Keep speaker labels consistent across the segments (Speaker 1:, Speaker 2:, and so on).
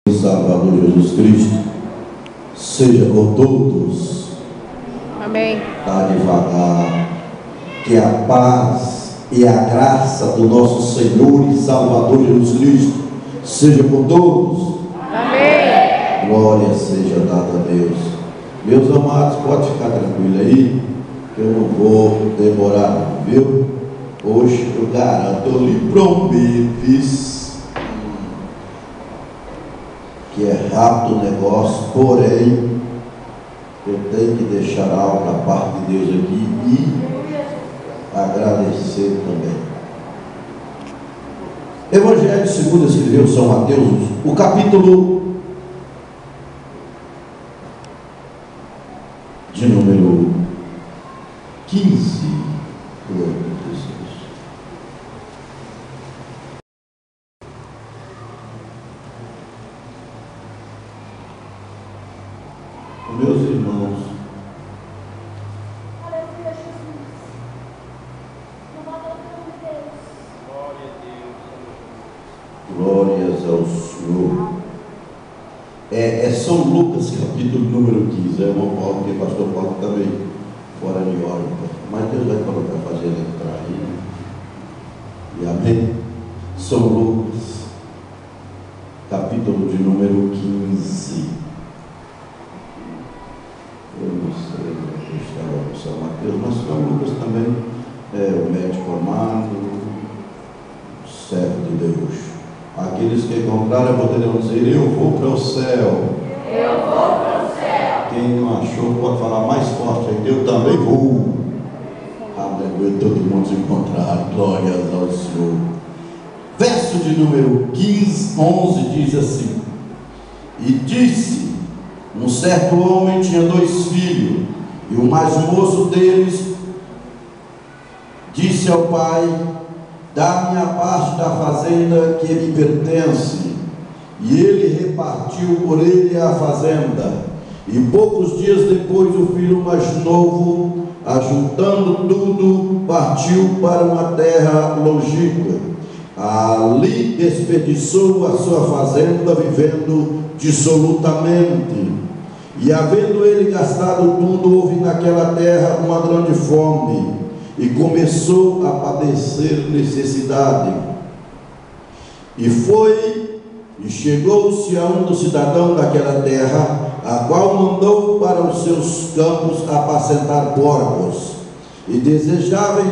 Speaker 1: Salvador Jesus Cristo seja com todos.
Speaker 2: Amém.
Speaker 1: Tá devagar. Que a paz e a graça do nosso Senhor e Salvador Jesus Cristo seja com todos.
Speaker 2: Amém.
Speaker 1: Glória seja dada a Deus. Meus amados, pode ficar tranquilo aí, que eu não vou demorar, viu? Hoje eu garanto, eu lhe prometo que é rápido o negócio, porém eu tenho que deixar algo da parte de Deus aqui e agradecer também. Evangelho segundo escreveu São Mateus, o capítulo de número 15. Glória a Deus. Meus irmãos, glórias ao Senhor. É São Lucas, capítulo número 15. É uma Paulo, porque o pastor Paulo também fora de órbita, mas Deus vai colocar, fazer ele entrar aí. E amém. São Lucas, capítulo de número 15. Eu não sei onde estava o São Mateus, mas São Lucas também é o médico amado, servo de Deus. Aqueles que encontraram poderão dizer: eu vou para o céu.
Speaker 2: Eu vou para o céu.
Speaker 1: Quem não achou pode falar mais forte: eu também vou. Aleluia, todo mundo se encontrar. Glórias ao Senhor. Verso de número 11 diz assim: e disse: um certo homem tinha 2 filhos, e o mais moço deles disse ao pai: dá-me a parte da fazenda que me pertence. E ele repartiu por ele a fazenda. E poucos dias depois, o filho mais novo, ajuntando tudo, partiu para uma terra longínqua. Ali desperdiçou a sua fazenda, vivendo dissolutamente. E havendo ele gastado tudo, houve naquela terra uma grande fome, e começou a padecer necessidade. E chegou-se a um dos cidadãos daquela terra, a qual mandou para os seus campos apacentar porcos, e desejava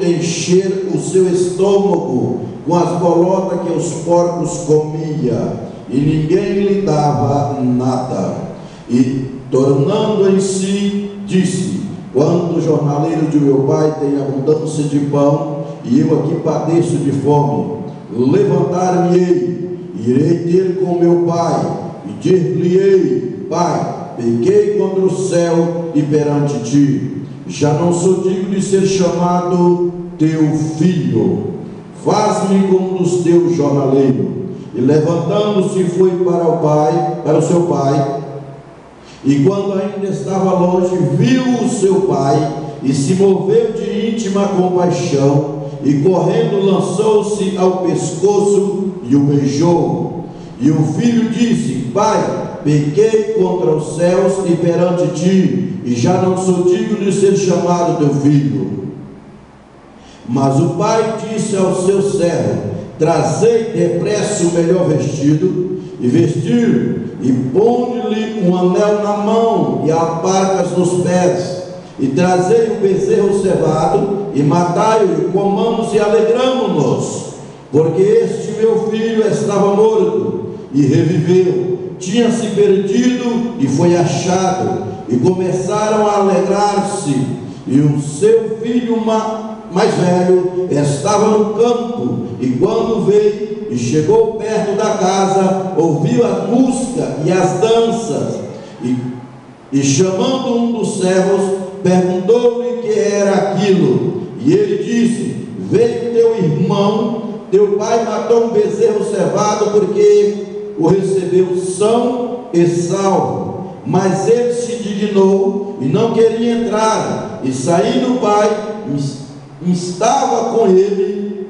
Speaker 1: encher o seu estômago com as bolotas que os porcos comia, e ninguém lhe dava nada. E tornando em si, disse: quando o jornaleiro de meu pai tem abundância de pão, e eu aqui padeço de fome, levantar-me-ei, irei ter com meu pai, e dir-lhe-ei: pai, pequei contra o céu e perante ti, já não sou digno de ser chamado teu filho, faz-me como um dos teus jornaleiros. E levantando-se foi para o seu pai, e quando ainda estava longe, viu o seu pai, e se moveu de íntima compaixão, e correndo lançou-se ao pescoço e o beijou. E o filho disse: pai, pequei contra os céus e perante ti, e já não sou digno de ser chamado teu filho. Mas o pai disse ao seu servo: trazei depressa o melhor vestido, e vestir, e ponde-lhe um anel na mão e alparcas nos pés, e trazei o bezerro cevado, e matai-o, e comamos e alegramo-nos, porque este meu filho estava morto e reviveu, tinha se perdido e foi achado. E começaram a alegrar-se. E o seu filho mais velho estava no campo, e quando veio e chegou perto da casa, ouviu a música e as danças, e chamando um dos servos, perguntou-lhe que era aquilo. E ele disse: veio teu irmão, teu pai matou um bezerro cevado, porque o recebeu são e salvo. Mas ele se indignou e não queria entrar, e saindo o pai, estava com ele,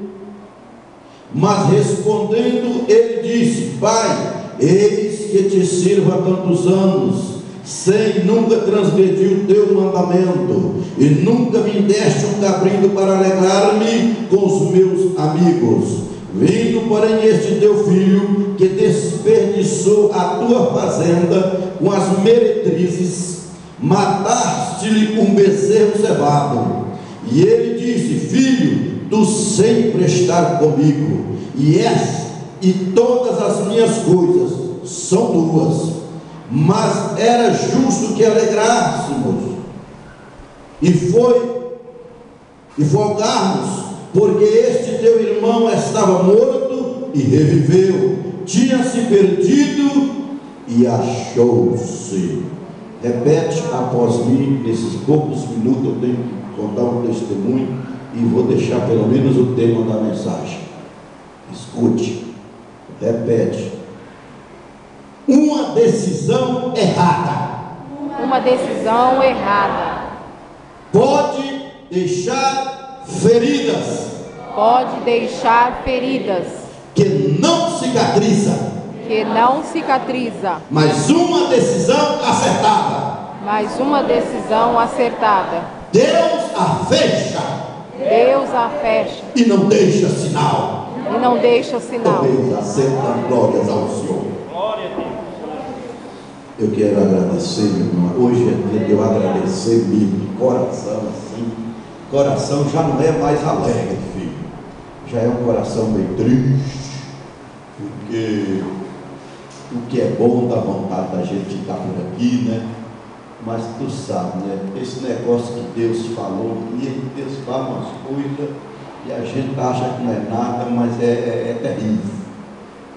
Speaker 1: mas respondendo ele disse: pai, eis que te sirvo há tantos anos, sem nunca transgredir o teu mandamento, e nunca me deste um cabrito para alegrar-me com os meus amigos. Vindo, porém, este teu filho, que desperdiçou a tua fazenda com as meretrizes, mataste-lhe um bezerro cevado. E ele disse: filho, tu sempre estás comigo, e todas as minhas coisas são tuas. Mas era justo que alegrássemos e folgarmos, porque este teu irmão estava morto e reviveu, tinha-se perdido e achou-se. Repete após mim. Nesses poucos minutos eu tenho que contar um testemunho e vou deixar pelo menos o tema da mensagem. Escute, repete. Uma decisão errada.
Speaker 2: Uma decisão errada
Speaker 1: Pode deixar feridas.
Speaker 2: pode deixar feridas
Speaker 1: Que não cicatriza.
Speaker 2: que não cicatriza,
Speaker 1: Mas uma decisão acertada,
Speaker 2: mas uma decisão acertada,
Speaker 1: Deus a fecha
Speaker 2: Deus a fecha
Speaker 1: e não deixa sinal.
Speaker 2: e não deixa sinal.
Speaker 1: Deus aceita glórias ao Senhor. Eu quero agradecer, meu irmão. Hoje é dia de eu agradecer mesmo, de coração assim. Coração já não é mais alegre, filho. Já é um coração meio triste, porque o que é bom dá vontade da gente ficar por aqui, né? Mas tu sabe, né? Esse negócio que Deus falou, e Deus fala umas coisas e a gente acha que não é nada, mas é terrível.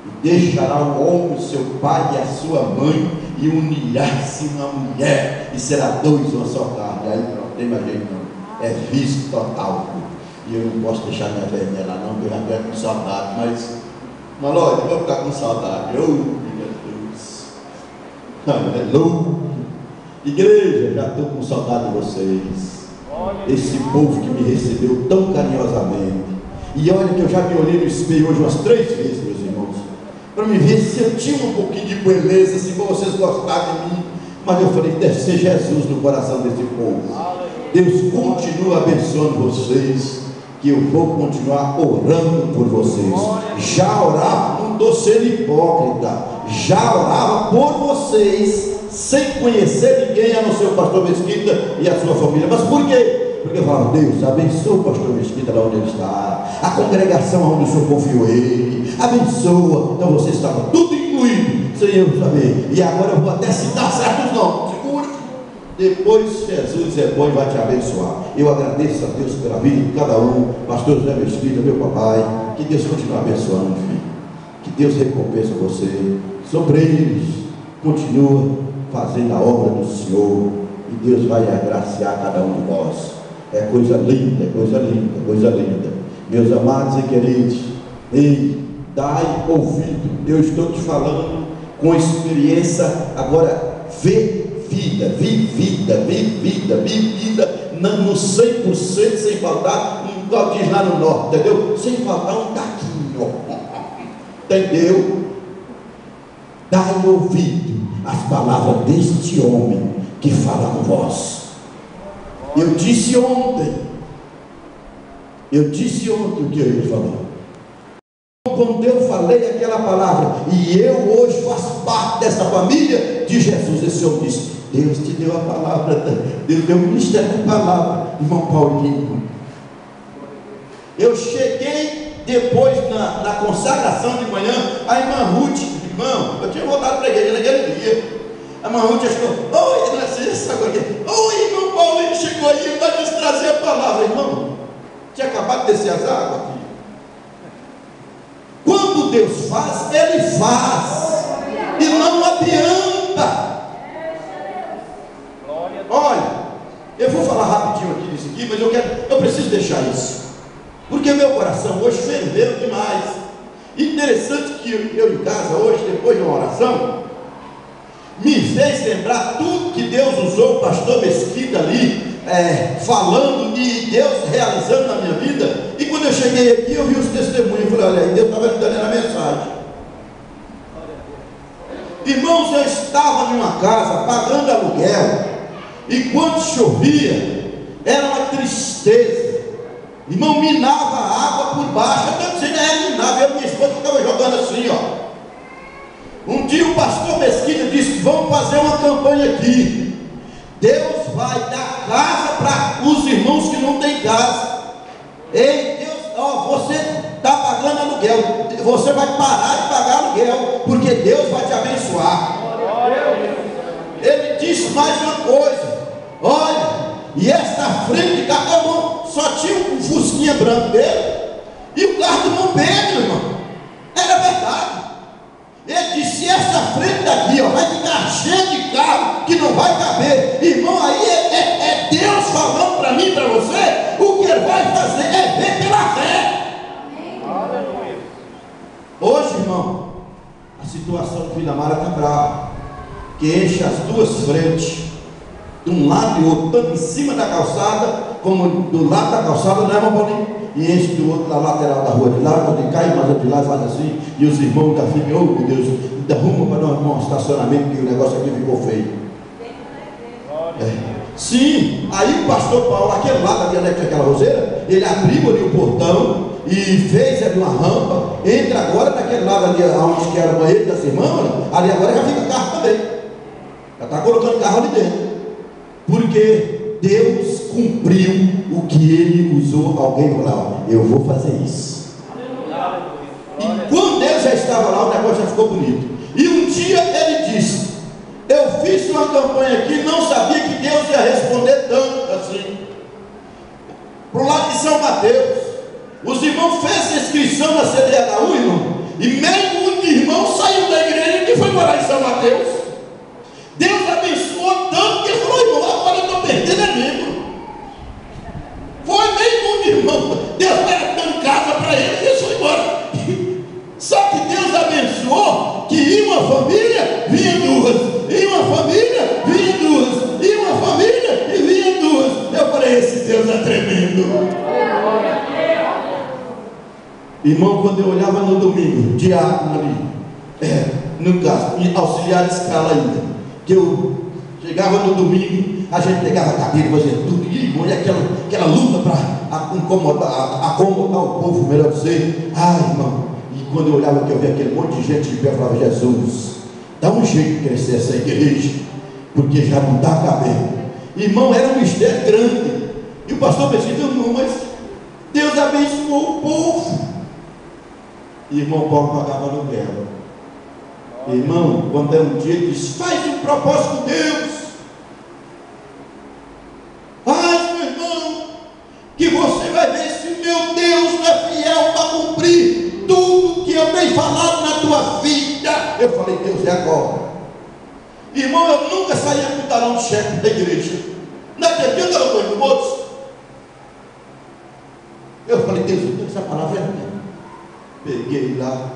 Speaker 1: E deixará o homem, seu pai e a sua mãe, e unirá-se uma mulher, e será dois uma só carne. Aí pronto, tem mais jeito não. É vício total. E eu não posso deixar minha velhinha lá não, porque eu já estou com saudade, mas Malói, eu vou ficar com saudade. Jesus, aleluia. Igreja, já estou com saudade de vocês. Esse povo que me recebeu tão carinhosamente. E olha que eu já me olhei no espelho hoje umas 3 vezes, meus irmãos, para me ver se eu tinha um pouquinho de beleza, se vocês gostaram de mim. Mas eu falei, deve ser Jesus no coração desse povo. Deus continua abençoando vocês, que eu vou continuar orando por vocês. Já orava, não estou sendo hipócrita, já orava por vocês, sem conhecer ninguém, a não ser o pastor Mesquita e a sua família. Mas por quê? Porque eu falava, Deus, abençoa o pastor Mesquita lá onde ele está, a congregação onde o Senhor confiou ele, abençoa. Então você estava tudo incluído, sem eu saber. E agora eu vou até citar certos nomes, segura. Depois Jesus é bom e vai te abençoar. Eu agradeço a Deus pela vida de cada um. Pastor José Mesquita, meu papai, que Deus continue abençoando, filho. Que Deus recompense você. Sobre eles, continua fazendo a obra do Senhor, e Deus vai agraciar cada um de nós. É coisa linda, é coisa linda, é coisa linda. Meus amados e queridos, ei, dai ouvido. Eu estou te falando com experiência agora vivida, no 100%, sem faltar, igual diz lá no norte, entendeu? Sem faltar um taquinho, entendeu? Dai ouvido às palavras deste homem que fala com vós. Eu disse ontem o que eu ia falar. Quando eu falei aquela palavra, e eu hoje faço parte dessa família de Jesus, esse homem disse, Deus te deu a palavra, Deus deu o ministério de palavra, irmão Paulinho. Eu cheguei depois na consagração de manhã, a irmã Ruth, irmão, eu tinha voltado para a igreja naquele dia. A irmã Ruth achou, oi, irmão Paulinho chegou aí, vai nos trazer a palavra. Irmão, tinha acabado de descer as águas aqui. Quando Deus faz, Ele faz, e não adianta. Olha, eu vou falar rapidinho aqui disso aqui, mas eu preciso deixar isso, porque meu coração hoje ferveu demais. Interessante que eu em casa hoje, depois de uma oração, me fez lembrar tudo que Deus usou o pastor Mesquita ali, falando, e Deus realizando na minha vida. E quando eu cheguei aqui, eu vi os testemunhos, eu falei, olha aí, Deus estava me dando a mensagem. Irmãos, eu estava em uma casa pagando aluguel, e quando chovia, era uma tristeza. Irmão, minava a água por baixo. Eu estou dizendo, minava. Eu e minha esposa ficava jogando assim, ó. Um dia o pastor Mesquita disse: vamos fazer uma campanha aqui. Deus vai dar casa para os irmãos que não têm casa. Ei, Deus, ó, você está pagando aluguel, você vai parar de pagar aluguel, porque Deus vai te abençoar. Ele disse mais uma coisa: olha, e esta frente de carro, só tinha um fusquinha branco dele, e o carro do irmão Pedro, irmão, era verdade. Ele disse: essa frente daqui, ó, vai ficar cheia de carro que não vai caber. Irmão, aí é Deus falando para mim, para você, o que ele vai fazer é ver pela fé. Hoje, irmão, a situação do Vila Mara está brava, que enche as duas frentes, de um lado e outro, tanto em cima da calçada, como do lado da calçada, não é, irmão Paulinho? E enche do outro, na lateral da rua de lá, quando cai mais outro de lá, faz assim, e os irmãos da filha, oh meu Deus, derruma para nós um estacionamento, que o negócio aqui ficou feio. Sim, aí o pastor Paulo, aquele lado ali, aquela roseira, ele abriu ali o portão e fez ali uma rampa. Entra agora naquele lado ali, onde que era o banheiro das irmãs, ali agora já fica carro também, já está colocando carro ali dentro, porque Deus cumpriu o que ele usou. Alguém falou: eu vou fazer isso. E quando ele já estava lá, o negócio já ficou bonito. E um dia ele disse: eu fiz uma campanha aqui, não sabia que Deus ia responder tanto assim. Para o lado de São Mateus, os irmãos fez inscrição na CDHU, irmão, e meio mundo de irmãos saiu da igreja e foi morar em São Mateus. Deus abençoou tanto que ele falou: irmão, agora eu estou perdendo a membro. Foi meio mundo de irmão. Deus estava dando casa para ele e eles foram embora. Só que Deus abençoou que ia uma família, vinha duas, ia uma família, vinha duas, ia uma família e vinha duas. Eu falei: esse Deus é tremendo. Irmão, quando eu olhava no domingo, diácono ali, no caso, auxiliar de escala ainda, que eu chegava no domingo, a gente pegava a cadeira, fazia tudo, e irmão, e aquela luta para acomodar o povo, melhor dizer. Ai, irmão, e quando eu olhava que eu via aquele monte de gente de pé, eu falava: Jesus, dá um jeito de crescer essa igreja, porque já não está cabendo. Irmão, era um mistério grande, e o pastor pensou: não, mas Deus abençoou o povo. E irmão Paulo pagava aluguel. Irmão, quando é um dia, ele diz: faz um propósito com Deus, faz, meu irmão, que você vai ver se meu Deus não é fiel para cumprir tudo que eu tenho falado na tua vida. Eu falei: Deus, é agora. Irmão, eu nunca saía com o talão de cheque da igreja. Naquele dia eu estava com o moço. Eu falei: Deus, eu tenho essa palavra é minha. Peguei lá,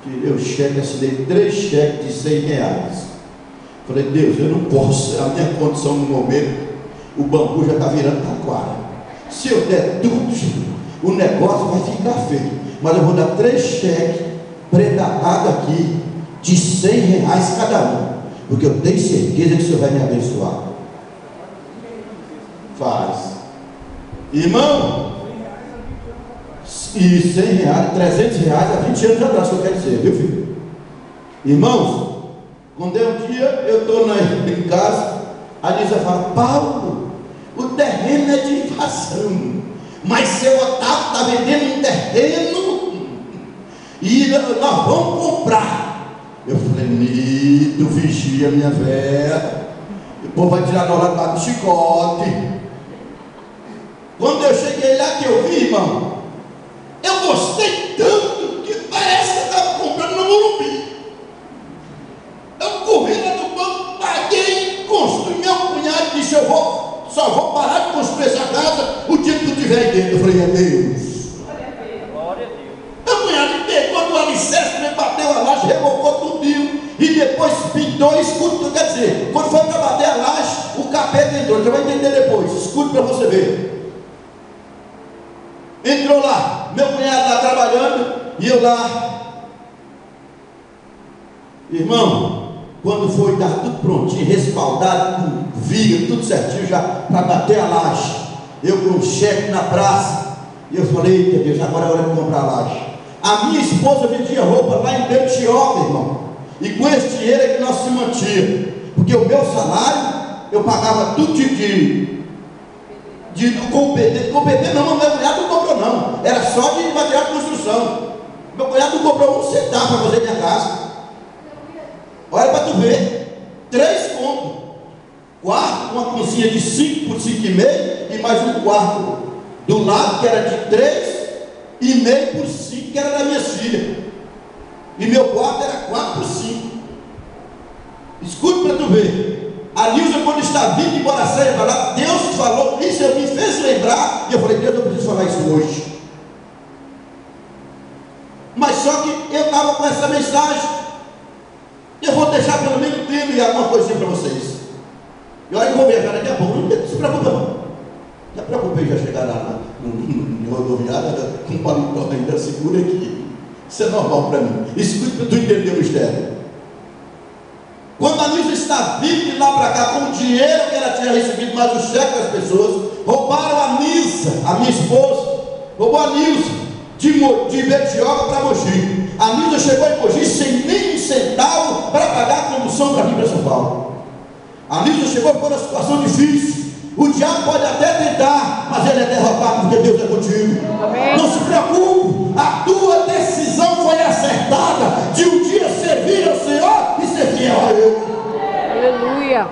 Speaker 1: tirei o cheque, assinei 3 cheques de R$100. Falei: Deus, eu não posso, a minha condição no momento, o bambu já está virando taquara. Se eu der tudo, o negócio vai ficar feio. Mas eu vou dar 3 cheques pré-datados aqui de R$100 cada um, porque eu tenho certeza que o Senhor vai me abençoar. Faz, irmão. E R$100, R$300 há 20 anos atrás, que eu quero dizer, viu, filho? Irmãos, quando é um dia, eu estou em casa, a Lisa fala: Paulo, o terreno é de invasão, mas seu Otávio está vendendo um terreno e nós vamos comprar. Eu falei: tu vigia, minha velha, o povo vai tirar nós lá do chicote. Quando eu cheguei lá, que eu vi, irmão, eu gostei tanto que parece que eu estava comprando no Morumbi. Eu corri lá no banco, paguei, construí. Meu cunhado disse: eu só vou parar de construir essa casa o dia que tu estiver aí dentro. Eu falei: é Deus. Glória a Deus. Meu cunhado pegou do alicerce, me bateu a laje, revocou tudinho, e depois pintou e escuta. Quer dizer, quando foi para bater a laje, o capeta entrou. Você vai entender depois, escute para você ver. Entrou lá, meu cunhado lá trabalhando, e eu lá. Irmão, quando foi, estava tudo prontinho, respaldado, com viga, tudo certinho já para bater a laje. Eu com um cheque na praça, e eu falei: eita Deus, agora é hora de comprar a laje. A minha esposa vendia roupa lá em Betioga, irmão, e com esse dinheiro é que nós se mantinha, porque o meu salário eu pagava tudo com o PT não, meu cunhado não cobrou não, era só de material de construção. Meu cunhado não cobrou um centavo para fazer minha casa. Olha para tu ver, 3 contos, quarto, uma cozinha de 5 por 5,5 e mais um quarto do lado que era de 3,5 por 5, que era da minha filha, e meu quarto era 4 por 5. Escute para tu ver. A Nilza, quando está vindo embora a ceia para lá, Deus falou isso, me fez lembrar, e eu falei: Deus, eu preciso falar isso hoje. Mas só que eu estava com essa mensagem. Eu vou deixar pelo menos tempo e alguma coisinha para vocês. E olha que eu vou viajar daqui a pouco, não se preocupa não. Já preocupei, já chegar lá no rodoviária com um paletó ainda, segura aqui. Isso é normal para mim. Escute para tu entender o mistério. Quando a Nilza está vindo de lá para cá com o dinheiro que ela tinha recebido, mais o cheque das pessoas, roubaram a Nilza, a minha esposa, roubou a Nilza de Betioga para Mogi. A Nilza chegou em Mogi sem nem um centavo para pagar a condução para vir para São Paulo. A Nilza chegou por uma situação difícil. O diabo pode até tentar, mas ele é derrotado porque Deus é contigo.
Speaker 2: Amém.
Speaker 1: Não se preocupe, a tua decisão foi acertada de um dia servir ao Senhor e ser fiel a Ele.
Speaker 2: Aleluia.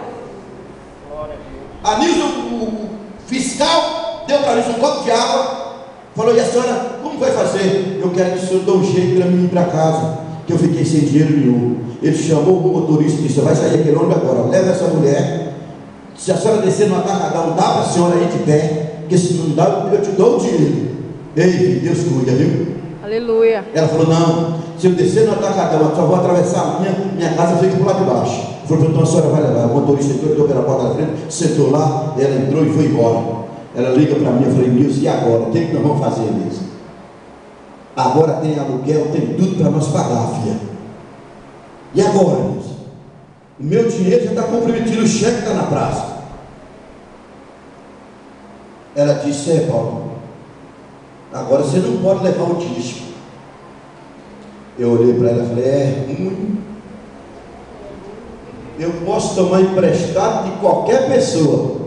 Speaker 1: A Nilza, o fiscal, deu para a Nilza um copo de água, falou: e a senhora, como vai fazer? Eu quero que o senhor dê um jeito para mim ir para casa, que eu fiquei sem dinheiro nenhum. Ele chamou o motorista e disse: vai sair aquele ônibus agora, leva essa mulher. Se a senhora descer no atacadão, dá para a senhora ir de pé, porque se não dá, eu te dou o dinheiro. Ei, Deus cuida, viu?
Speaker 2: Aleluia.
Speaker 1: Ela falou: não, se eu descer no atacadão, eu só vou atravessar a minha casa fica por lá de baixo. Falou: então a senhora vai levar. O motorista entrou, deu pela porta da frente, sentou lá, ela entrou e foi embora. Ela liga para mim, eu falei: Nilza, e agora? O que nós vamos fazer mesmo? Agora tem aluguel, tem tudo para nós pagar, filha. E agora, Nilza? O meu dinheiro já está comprometido, o cheque está na praça. Ela disse: Paulo, agora você não pode levar o disco. Eu olhei para ela e falei: é ruim. Eu posso tomar emprestado de qualquer pessoa,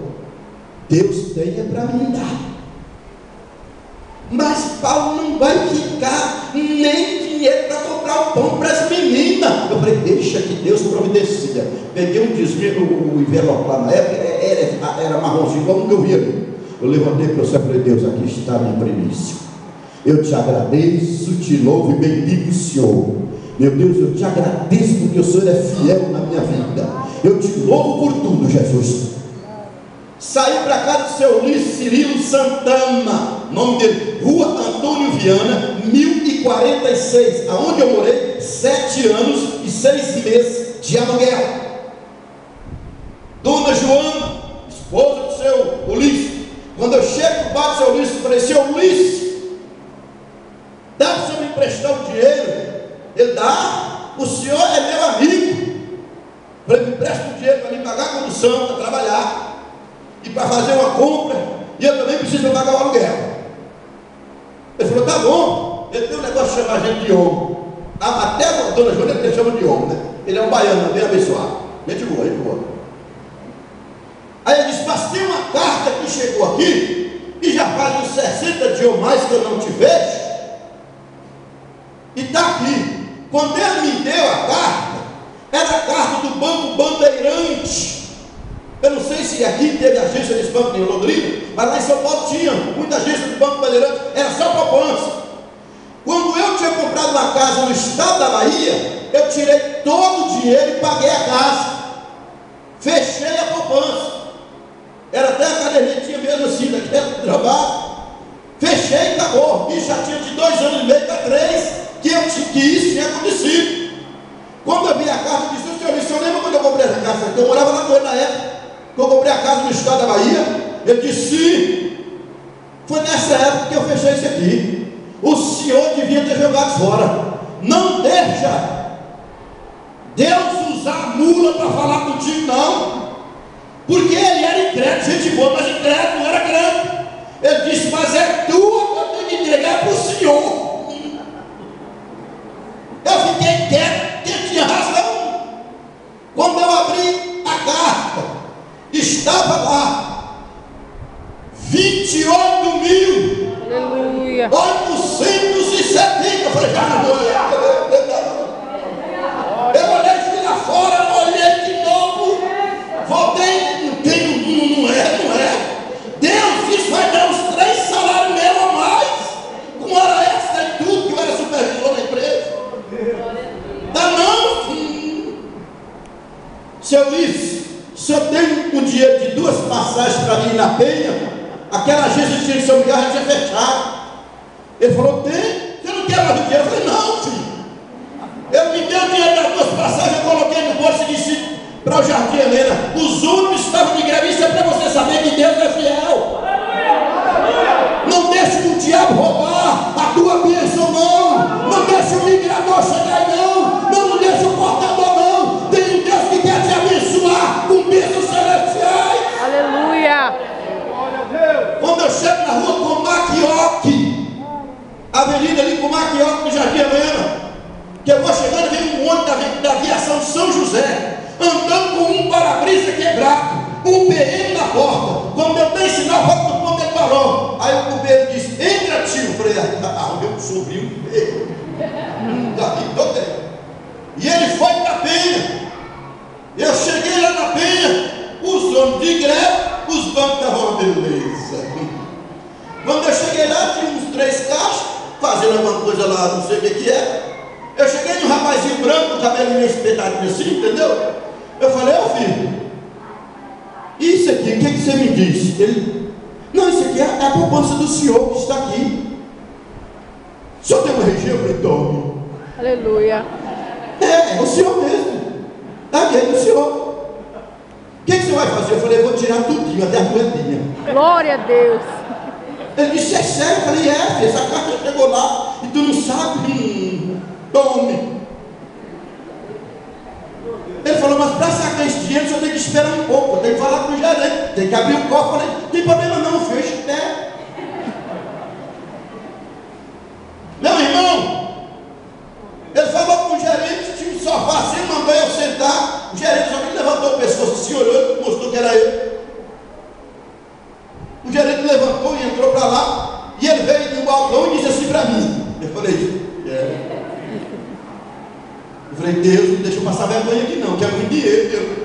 Speaker 1: Deus tenha para me dar. Mas Paulo não vai ficar nem dinheiro para comprar o pão para as meninas. Eu falei: deixa que Deus providencia. Peguei um desvio, o envelope lá na época era marronzinho, igual nunca eu vi ali. Eu levantei para o céu e falei: Deus, aqui está a minha primícia. Eu te agradeço, te louvo e bendigo o Senhor. Meu Deus, eu te agradeço porque o Senhor é fiel na minha vida. Eu te louvo por tudo, Jesus. Saí para casa do seu Luiz Cirilo Santana, nome dele, Rua Antônio Viana, 1046, aonde eu morei 7 anos e 6 meses de aluguel. Dona Joana, esposa do seu Ulisses. Quando eu chego para o bar do seu Ulisses, eu falei: seu Ulisses, dá para o senhor me emprestar o dinheiro? Ele: dá, o senhor é meu amigo. Eu falei: me empresta o dinheiro para me pagar a condução, para trabalhar e para fazer uma compra, e eu também preciso pagar o aluguel. Ele falou: tá bom. Ele tem um negócio de chamar a gente de homem. Até a dona Joana ele chama de homem, né? Ele é um baiano, bem abençoado, gente boa, gente boa. Aí ele disse: mas tem uma carta que chegou aqui, e já faz uns 60 dias ou mais que eu não te vejo, e está aqui. Quando ele me deu a carta, era a carta do Banco Bandeirante. Eu não sei se aqui teve agência desse banco em Londrina, mas lá em São Paulo tinha muita agência do Banco Bandeirante, era só poupança. Quando eu tinha comprado uma casa no estado da Bahia, eu tirei todo o dinheiro e paguei a casa, fechei a poupança. Era até a cadernetinha mesmo assim, daquele trabalho, fechei e acabou. E já tinha de 2 anos e meio para 3 que isso tinha acontecido. Quando eu vi a casa, eu disse: senhor lembra quando eu comprei essa casa? Eu morava lá com ele na época, que eu comprei a casa no estado da Bahia. Ele disse: sim, foi nessa época que eu fechei isso aqui. O senhor devia ter jogado fora. Não deixa Deus usar mula para falar contigo, não. Porque ele era incrédulo, gente boa, mas incrédulo, não era crente. Ele disse, mas é tua que eu tenho que entregar para o Senhor. Eu fiquei quieto, porque ele tinha razão. Quando eu abri a carta, estava lá 28.870. Eu falei, cara, eu olhei, fui lá fora, olhei de novo, voltei, não é. Deus disse, vai dar uns 3 salários meus a mais, com hora extra e tudo, que eu era supervisor da empresa. Dá não, filho. Seu Luiz, se eu tenho um dinheiro de 2 passagens para ir na Penha, aquela agência de São Miguel já tinha fechado. Ele falou, tem? Você não quer mais o dinheiro? Eu falei, não, filho. Ele me deu o dinheiro das 2 passagens, eu coloquei no bolso e disse para o Jardim Helena, os últimos estavam de greve, isso é para você saber que Deus é fiel. Não deixe o diabo roubar a tua bênção, não. Não deixe o migrador chegar, não deixe o portador, não. Tem um Deus que quer te abençoar com bênçãos celestiais.
Speaker 2: Aleluia.
Speaker 1: Quando eu chego na rua Comaquioque, avenida ali Comaquioque, no Jardim Helena, que eu vou chegando, vem um ônibus da aviação São José, andando com um para-brisa quebrado, um PM na porta. Quando eu dei sinal, volta no ponto, ele parou. Aí o bombeiro disse, entra, tio. Eu falei, meu sobrinho veio. E ele foi para a Penha. Eu cheguei lá na Penha, os homens de greve, os bancos estavam uma beleza. Quando eu cheguei lá, tinha uns 3 caixas, fazendo alguma coisa lá, não sei o que é. Eu cheguei num rapazinho branco, com cabelinho espetadinho assim, entendeu? Eu falei, ô filho, isso aqui, o que você me disse? Ele, não, isso aqui é a poupança do senhor que está aqui. O senhor tem uma região? Eu falei, tome.
Speaker 2: Aleluia.
Speaker 1: É o senhor mesmo. Aqui é do senhor. O que você vai fazer? Eu falei, eu vou tirar tudinho, até a moedinha.
Speaker 2: Glória a Deus.
Speaker 1: Ele disse, é sério? Eu falei, filho, essa carta chegou lá e tu não sabe? Tome. Ele falou, mas para sacar esse dinheiro, você tem que esperar um pouco, tem que falar com o gerente, tem que abrir o cofre. Eu falei, não tem problema não, fecha o pé. Meu irmão, ele falou com o gerente, tinha um sofá assim, mandou eu sentar. O gerente só que levantou o pescoço, assim, olhou, mostrou que era eu. O gerente levantou e entrou para lá, e ele veio no balcão e disse assim para mim. Eu falei, Eu falei, Deus, não deixa eu passar vergonha aqui não, quero muito dinheiro, Deus.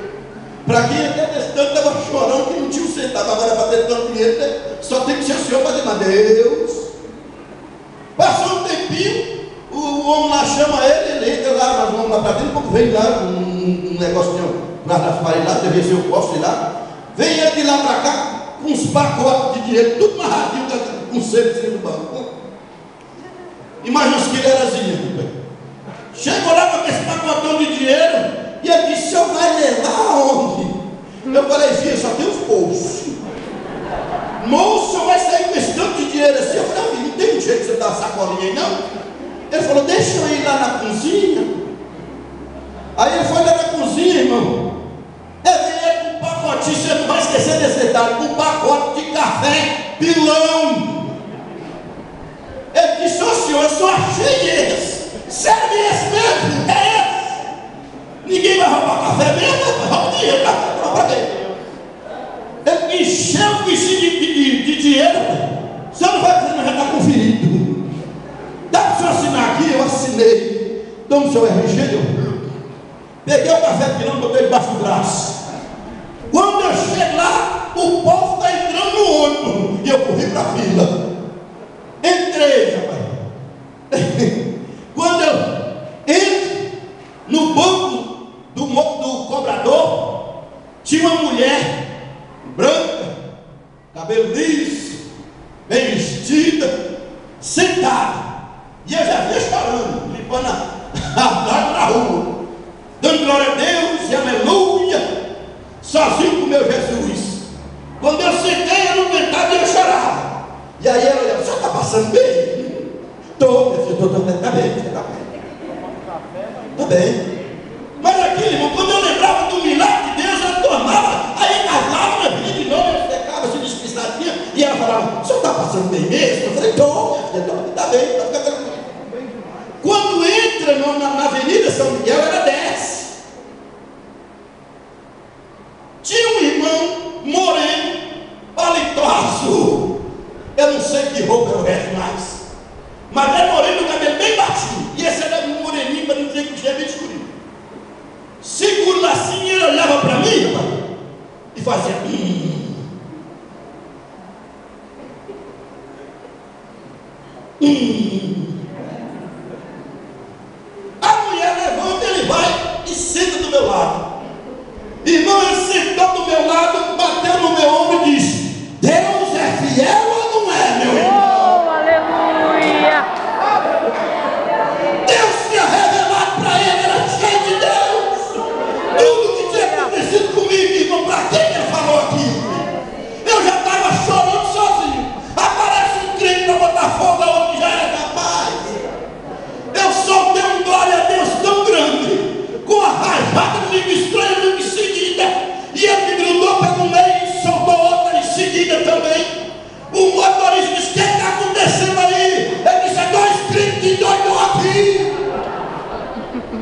Speaker 1: Para quem até desse tanto estava chorando que não tinha um centavo, agora para ter tanto dinheiro, só tem que ser o Senhor fazer, mas Deus. Passou um tempinho, o homem lá chama ele entra lá, mas o homem lá para dentro, quando vem lá, um negocinho lá nas paredes, lá, devia ser o cofre lá, vem ele de lá para cá, com uns pacotes de dinheiro, tudo marradinho, com cedo do banco. Imagina os quileirazinhos. Chegou lá com esse pacotão de dinheiro e ele disse, o senhor vai levar aonde? Eu falei, filho, só tem os bolsos. Moço, o senhor vai sair com esse tanto de dinheiro assim? Eu falei, filho, não tem jeito de você dar uma sacolinha aí não? Ele falou, deixa eu ir lá na cozinha. Aí ele foi lá na cozinha, irmão. Ele veio com um pacotinho, você não vai esquecer desse detalhe, com um pacote de café pilão. Ele disse, ô senhor, eu só achei esse. Sério, esse mesmo? É esse? Ninguém vai roubar café mesmo? Vai roubar dinheiro, para quê? Ele encheu o bichinho de dinheiro. Você não vai dizer, mas já está conferido. Dá para o senhor assinar aqui? Eu assinei. Toma o seu RG, eu peguei o café pilão e botei debaixo do braço. Quando eu chego lá, o povo está entrando no ônibus. E eu corri para a fila. Entrei, rapaz. Quando eu entro no banco do cobrador, tinha uma mulher branca, cabelo liso, bem vestida, sentada. E eu já vinha chorando, limpando a na rua, dando glória a Deus e aleluia, sozinho com o meu Jesus. Quando eu sentei, eu não aguentava e eu chorava. E aí ela olhava, você está passando bem? Estou, meu filho, está bem, você está bem. Está bem. Mas aqui, irmão, quando eu lembrava olhava para mim, rapaz, e fazia A mulher levanta, ele vai e senta do meu lado. Irmão, ele sentou do meu lado, bateu no meu ombro e disse: Deus é fiel ou não é, meu irmão?
Speaker 2: Oh, aleluia.
Speaker 1: Deus tinha revelado para ele, era cheio de Deus. Tudo que tinha acontecido comigo, irmão, para quem ele falou aquilo? Eu já estava chorando sozinho. Aparece um crente para botar fogo aonde que já era capaz. Eu soltei um glória a Deus tão grande, com a rajada do inimigo estranho em seguida, e ele me grudou para no meio e soltou outra em seguida também. O motorista disse: o que está acontecendo aí? Ele disse: é dois crentes que doidou aqui.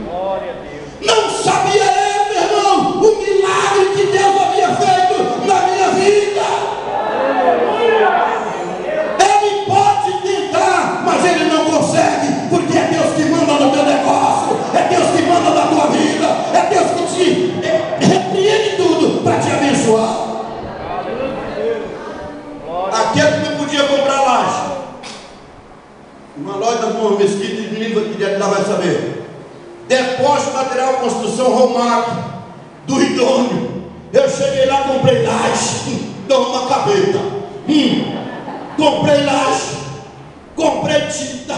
Speaker 3: Glória a Deus.
Speaker 1: Não sabia ele, meu irmão, o milagre que Deus havia feito na minha vida. Ele pode tentar, mas ele não consegue, porque é Deus que manda no teu negócio, é Deus que manda na tua vida, é Deus que te repreende tudo para te abençoar. Aquele que não podia comprar laje, uma loja de uma mesquita de língua que de lá vai saber. Depósito material construção Romac do idôneo. Eu cheguei lá, comprei laje, dou uma cabeta. Comprei laje, comprei tinta,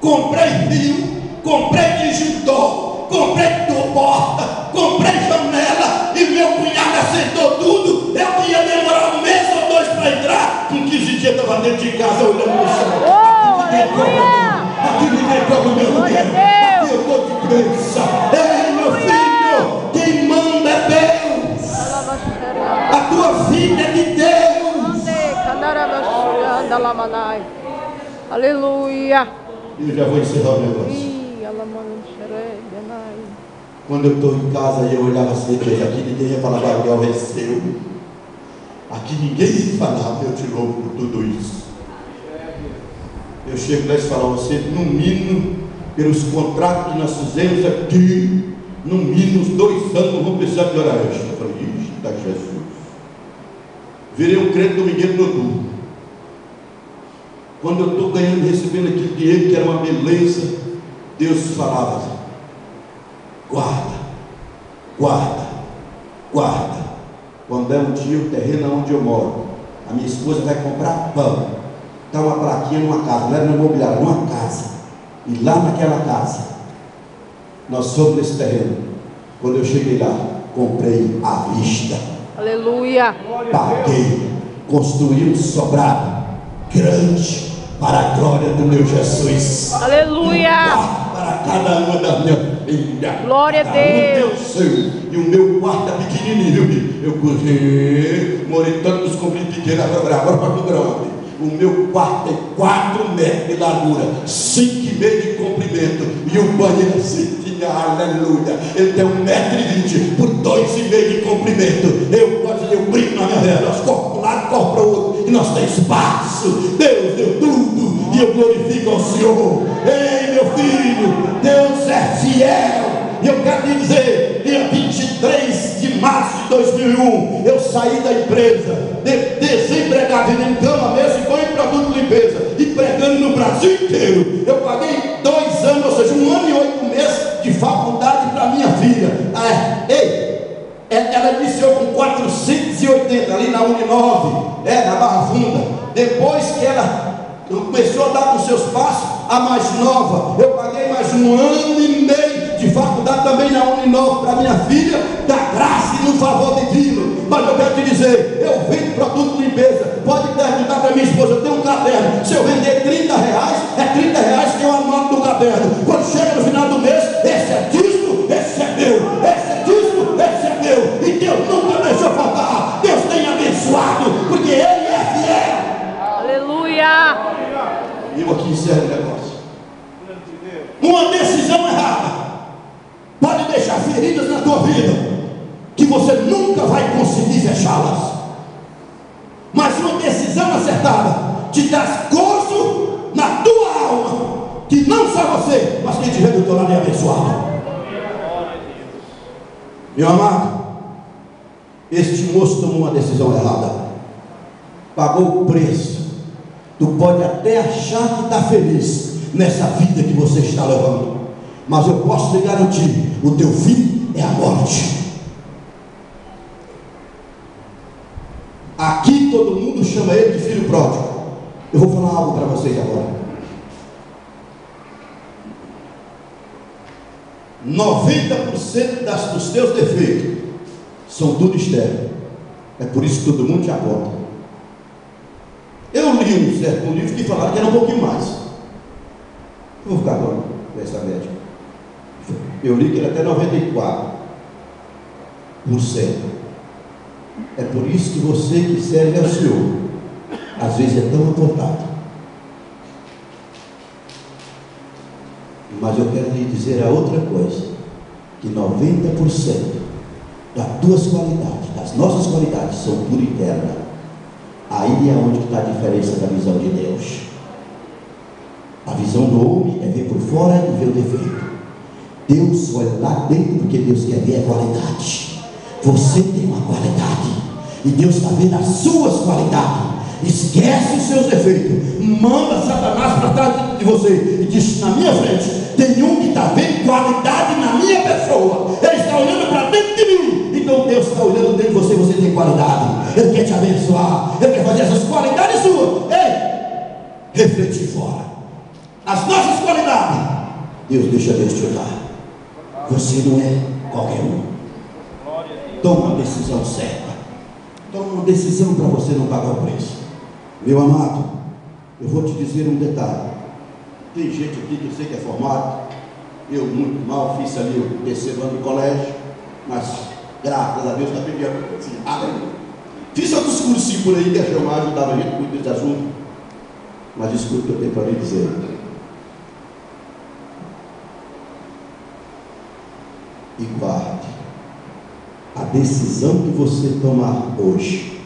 Speaker 1: comprei fio, comprei disjuntor, comprei porta, comprei janela, e meu cunhado acertou tudo. Eu ia demorar um mês ou dois para entrar. Com 15 dias eu estava dentro de casa olhando no chão.
Speaker 2: Oh, aleluia.
Speaker 1: Aqui ninguém cobra o meu
Speaker 2: Glória a
Speaker 1: dinheiro.
Speaker 2: Deus.
Speaker 1: Aqui eu estou de crença. Ei, meu filho, quem manda é Deus. A tua vida é de Deus.
Speaker 2: Aleluia.
Speaker 1: Eu já vou encerrar o negócio. Quando eu estou em casa e eu olhava assim, aqui ninguém ia falar: Gabriel venceu. Aqui ninguém ia falar: eu te louvo por tudo isso. Eu chego lá e falo: você, no mínimo, pelos contratos que nós fizemos aqui, no mínimo uns 2 anos não vou precisar de hora extra. Eu falei: ixi, está Jesus. Virei um crente domingueiro no duro. Quando eu estou ganhando, recebendo aquele dinheiro que era uma beleza, Deus falava assim: guarda, guarda, guarda. Quando é um dia, o terreno onde eu moro, a minha esposa vai comprar pão. Está uma plaquinha numa casa, não era no imobiliário, numa casa. E lá naquela casa, nós somos nesse terreno. Quando eu cheguei lá, comprei à vista.
Speaker 2: Aleluia.
Speaker 1: Paguei, construí um sobrado grande para a glória do meu Jesus.
Speaker 2: Aleluia.
Speaker 1: Um quarto para cada uma da minha filha.
Speaker 2: Glória a
Speaker 1: Cada um tem
Speaker 2: Deus.
Speaker 1: o seu. E o meu quarto é pequenininho. Eu corri, morei tanto nos conflitos pequenos, agora para o grande. O meu quarto tem 4 metros de largura, 5,5 de comprimento, e o banheiro assim tinha, aleluia, ele tem 1,20 m por 2,5 de comprimento. Eu brinco na minha vida, nós corremos para um lado, corremos para o outro, e nós temos espaço. Deus deu tudo, e eu glorifico ao Senhor. Ei, meu filho, Deus é fiel. E eu quero lhe dizer, dia 23 de março de 2001, eu saí da empresa, desempregado, vendendo cama, mesa e banho e produto de limpeza, e pregando no Brasil inteiro. Eu paguei 2 anos, ou seja, 1 ano e 8 meses de faculdade para minha filha. Ela iniciou com 480 ali na Uninove, na Barra Funda. Depois que ela começou a dar com seus passos, a mais nova, eu paguei mais 1 ano e meio de faculdade também na Uninove para minha filha, da graça e no favor divino. Mas eu quero te dizer, eu vendo produto de limpeza. Pode perguntar para minha esposa: eu tenho um caderno, se eu vender R$30, é R$30 que eu anoto no caderno. Quando chega no final do mês, esse é dízimo, esse é meu, esse é dízimo, esse é meu. E Deus nunca deixou faltar. Deus tem abençoado, porque Ele é fiel.
Speaker 2: Aleluia.
Speaker 1: E eu aqui encerro o negócio. Uma decisão errada pode deixar feridas na tua vida, que você nunca vai conseguir fechá-las. Mas uma decisão acertada te traz gozo na tua alma, que não só você, mas quem estiver do teu lado é abençoado. Meu amado, Este moço tomou uma decisão errada, pagou o preço. Tu pode até achar que está feliz nessa vida que você está levando, mas eu posso te garantir, o teu fim é a morte. Aqui todo mundo chama ele de filho pródigo. Eu vou falar algo para vocês agora. 90% dos teus defeitos são tudo externo. É por isso que todo mundo te aponta. Eu li um certo livro que falava que era um pouquinho mais. Eu vou ficar agora nessa média. Eu li que era até 94%. É por isso que você que serve ao Senhor, às vezes é tão apontado. Mas eu quero lhe dizer a outra coisa, que 90% das tuas qualidades, das nossas qualidades, são tudo interna. Aí é onde está a diferença da visão de Deus. A visão do homem é ver por fora e ver o defeito. Deus olha lá dentro, porque Deus quer ver a qualidade. Você tem uma qualidade e Deus está vendo as suas qualidades. Esquece os seus defeitos, manda Satanás para trás de você e diz: na minha frente tem um que está vendo qualidade na minha pessoa, ele está olhando para dentro de mim. Então Deus está olhando dentro de você, você tem qualidade, ele quer te abençoar, ele quer fazer essas qualidades suas, refletir fora as nossas qualidades. Deixa Deus te olhar. Você não é qualquer um. Toma uma decisão certa, toma uma decisão para você não pagar o preço. Meu amado, eu vou te dizer um detalhe. Tem gente aqui que eu sei que é formado. Eu muito mal fiz ali o terceiro ano de colégio, mas graças a Deus está pedindo assim, fiz outros cursinhos por aí que a chamar ajudava a gente com esse assunto. Mas escuta o que eu tenho para lhe dizer. E guarde a decisão que você tomar hoje.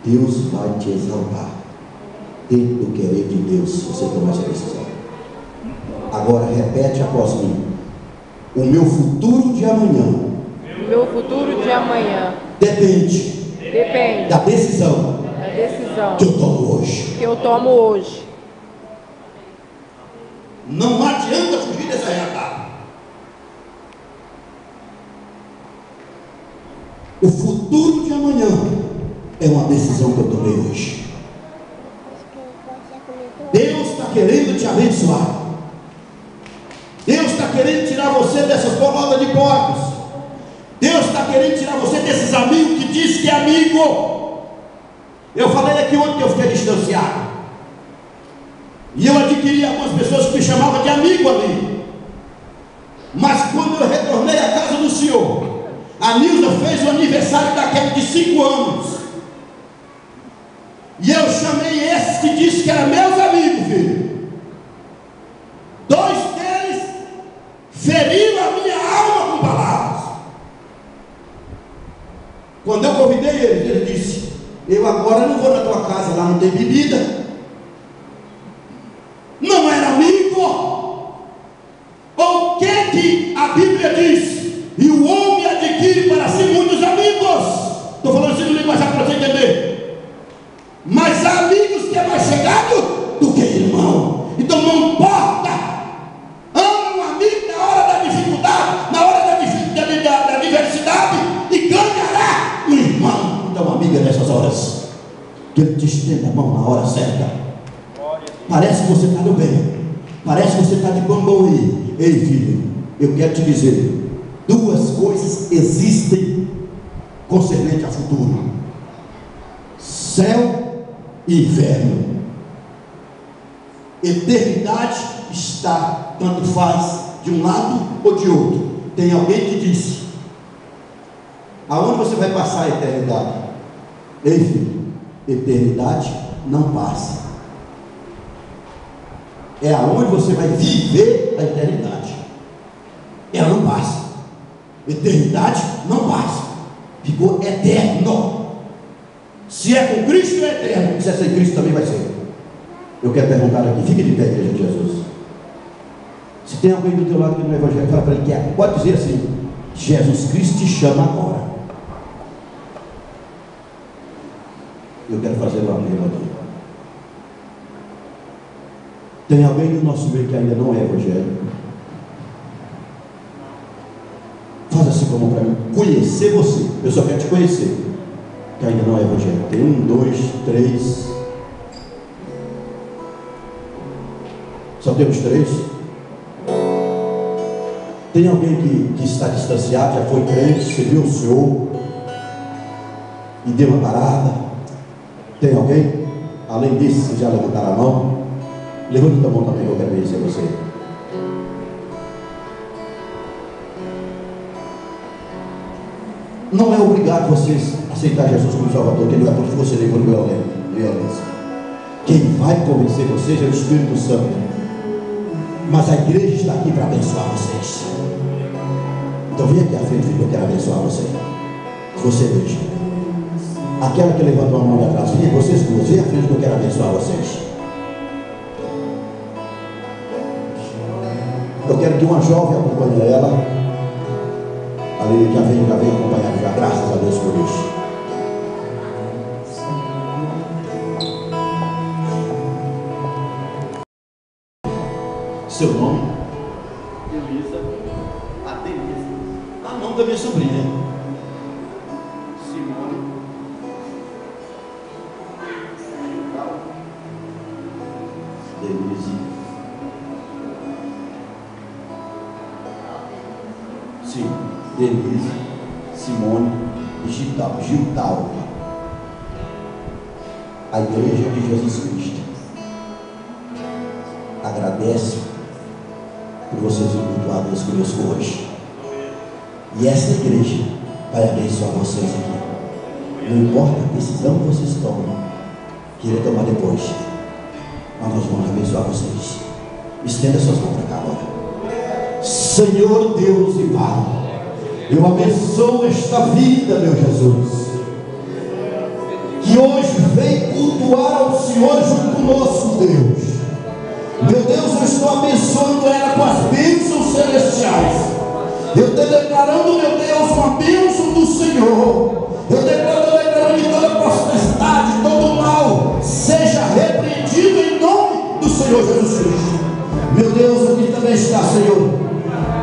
Speaker 1: Deus vai te exaltar dentro do querer de Deus, se você tomar essa decisão. Agora repete após mim: o meu futuro de amanhã, depende da decisão que eu tomo hoje. Não adianta fugir dessa realidade. O futuro de amanhã é uma decisão que eu tomei hoje. Deus está querendo te abençoar. Deus está querendo tirar você dessas bolotas de porcos. Deus está querendo tirar você desses amigos que diz que é amigo. Eu falei aqui ontem que eu fiquei distanciado, e eu adquiri algumas pessoas que me chamavam de amigo ali. Mas quando eu retornei à casa do Senhor, a Nilza fez o aniversário daquele de 5 anos. E eu chamei esses que disse que eram meus amigos, filho. 2 deles feriram a minha alma com palavras. Quando eu convidei eles, ele disse: eu agora não vou na tua casa, lá não tem bebida. Não era amigo. O que a Bíblia diz? E o homem adquire para si muitos amigos. Estou falando assim no linguajar para você entender. Mas há amigos que é mais chegado do que irmão. Então não importa. Ama um amigo na hora da dificuldade, na hora da diversidade, e ganhará um irmão. Então amiga, nessas horas, que ele te estenda a mão na hora certa. Parece que você está no bem, parece que você está de bom aí. Ei filho, eu quero te dizer, 2 coisas existem concernente ao futuro: céu e inferno. Eternidade está, tanto faz, de um lado ou de outro. Tem alguém que disse: aonde você vai passar a eternidade? Ei filho, eternidade não passa. É aonde você vai viver a eternidade. Ela não passa. Eternidade não passa. Ficou eterno. Se é com Cristo é eterno, se é sem Cristo também vai ser. Eu quero perguntar aqui, fique de pé, igreja de Jesus. Se tem alguém do teu lado que não é evangélico, fala para ele que pode dizer assim: Jesus Cristo te chama agora. Eu quero fazer um apelo aqui. Tem alguém no nosso meio que ainda não é evangélico? Faz assim como para mim, conhecer você. Eu só quero te conhecer, que ainda não é evangélico. Tem 1, 2, 3. Só temos 3. Tem alguém que está distanciado, já foi crente, serviu o Senhor e deu uma parada? Tem alguém? Além disso, vocês já levantaram a mão? Levanta a mão também, que eu quero conhecer você. Não é obrigado vocês aceitar Jesus como Salvador, que não é porque você levou violência. Quem vai convencer vocês é o Espírito Santo. Mas a igreja está aqui para abençoar vocês. Então vem aqui à frente, filho, eu quero abençoar você. Você veja. Aquela que levantou a mão de atrás, vem vocês duas, vem à frente que eu quero abençoar vocês. Eu quero que uma jovem acompanhe ela. Ali já vem acompanhar já, graças a Deus por isso. Seu nome?
Speaker 3: Elisa. A Denise.
Speaker 1: A nome da minha sobrinha.
Speaker 3: Simone.
Speaker 1: Denise. Sim, Denise, Simone e Giltal. A igreja de Jesus Cristo agradece por vocês virem cultuar Deus conosco hoje. E essa igreja vai abençoar vocês aqui. Não importa a decisão que vocês tomam, queira tomar depois, mas nós vamos abençoar vocês. Estenda suas mãos para cá agora. Senhor Deus e Pai, eu abençoo esta vida, meu Jesus, que hoje vem cultuar ao Senhor junto conosco, Deus. Meu Deus, eu estou abençoando ela com as bênçãos celestiais. Eu estou declarando, meu Deus, uma bênção do Senhor. Eu declaro que toda potestade, todo mal seja repreendido em nome do Senhor Jesus Cristo. Meu Deus, aqui também está, Senhor.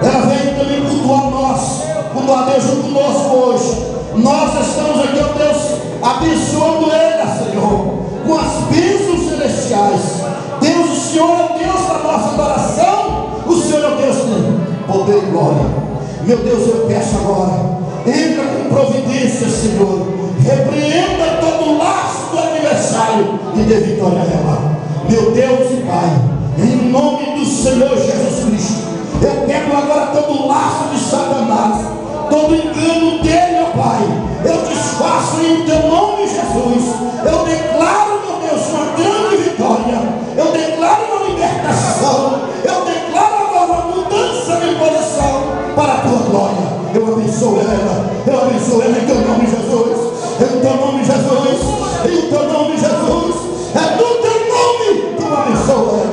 Speaker 1: Ela vem também cultuar nós, cultuar Deus junto conosco hoje. Nós estamos aqui, ó Deus, abençoando ela, Senhor, com as bênçãos celestiais. Deus, o Senhor é o Deus da nossa adoração. O Senhor é o Deus de poder e glória. Meu Deus, eu peço agora, entra com providência, Senhor. Repreenda todo o laço do adversário e dê vitória a ela. Meu Deus e Pai, em nome do Senhor Jesus Cristo, eu quebro agora todo o laço de Satanás, todo engano dele, ó Pai. Eu desfaço em teu nome, Jesus. Eu declaro, meu Deus, uma grande vitória. Eu declaro uma libertação. Eu declaro agora uma mudança de posição para a tua glória. Eu abençoo ela. Eu abençoo ela em teu nome, Jesus. Em teu nome, Jesus. Em teu nome, Jesus. É no teu nome que eu abençoo ela.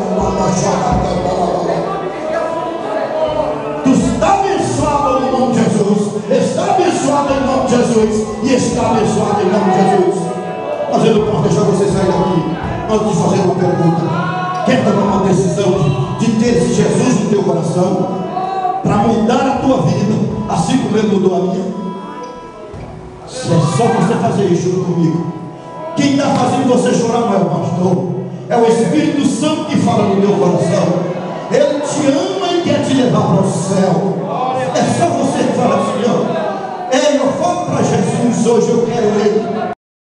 Speaker 1: Tu está abençoado em nome de Jesus. Está abençoado em nome de Jesus. E está abençoado em nome de Jesus. Mas eu não posso deixar você sair daqui antes de fazer uma pergunta. Quer tomar uma decisão de ter esse Jesus no teu coração para mudar a tua vida, assim como ele mudou a minha? É só você fazer isso junto comigo. Quem está fazendo você chorar não é o pastor, é o Espírito Santo que fala no teu coração. Ele te ama e quer te levar para o céu. É só você que fala, Senhor, eu falo para Jesus hoje, eu quero Ele.